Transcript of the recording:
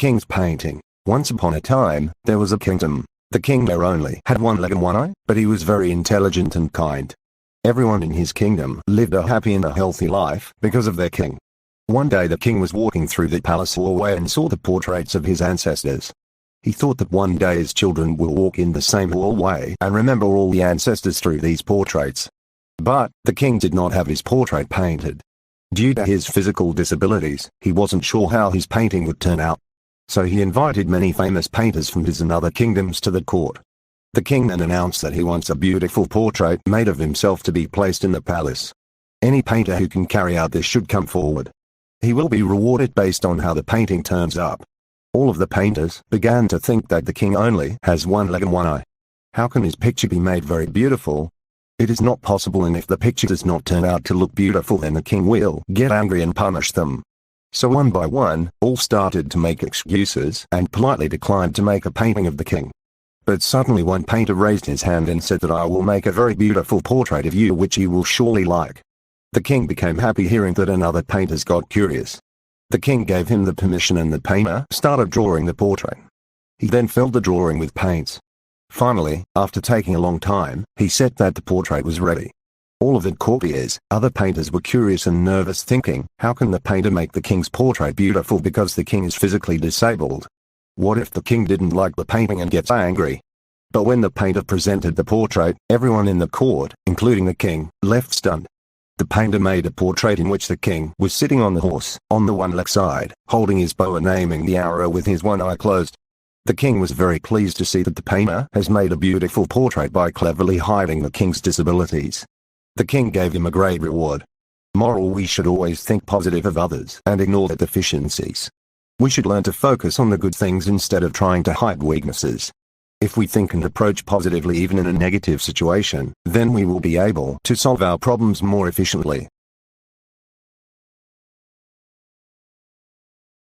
king's painting. Once upon a time, there was a kingdom. The king there only had one leg and one eye, but he was very intelligent and kind. Everyone in his kingdom lived a happy and a healthy life because of their king. One day the king was walking through the palace hallway and saw the portraits of his ancestors. He thought that one day his children will walk in the same hallway and remember all the ancestors through these portraits. But the king did not have his portrait painted. Due to his physical disabilities, he wasn't sure how his painting would turn out. So he invited many famous painters from his and other kingdoms to the court. The king then announced that he wants a beautiful portrait made of himself to be placed in the palace. Any painter who can carry out this should come forward. He will be rewarded based on how the painting turns up. All of the painters began to think that the king only has one leg and one eye. How can his picture be made very beautiful? It is not possible, and if the picture does not turn out to look beautiful, then the king will get angry and punish them. So one by one, all started to make excuses and politely declined to make a painting of the king. But suddenly one painter raised his hand and said that I will make a very beautiful portrait of you which you will surely like. The king became happy hearing that, and other painters got curious. The king gave him the permission and the painter started drawing the portrait. He then filled the drawing with paints. Finally, after taking a long time, he said that the portrait was ready. All of the courtiers, other painters, were curious and nervous, thinking, how can the painter make the king's portrait beautiful because the king is physically disabled? What if the king didn't like the painting and gets angry? But when the painter presented the portrait, everyone in the court, including the king, left stunned. The painter made a portrait in which the king was sitting on the horse, on the one leg side, holding his bow and aiming the arrow with his one eye closed. The king was very pleased to see that the painter has made a beautiful portrait by cleverly hiding the king's disabilities. The king gave him a great reward. Moral: we should always think positive of others and ignore their deficiencies. We should learn to focus on the good things instead of trying to hide weaknesses. If we think and approach positively even in a negative situation, then we will be able to solve our problems more efficiently.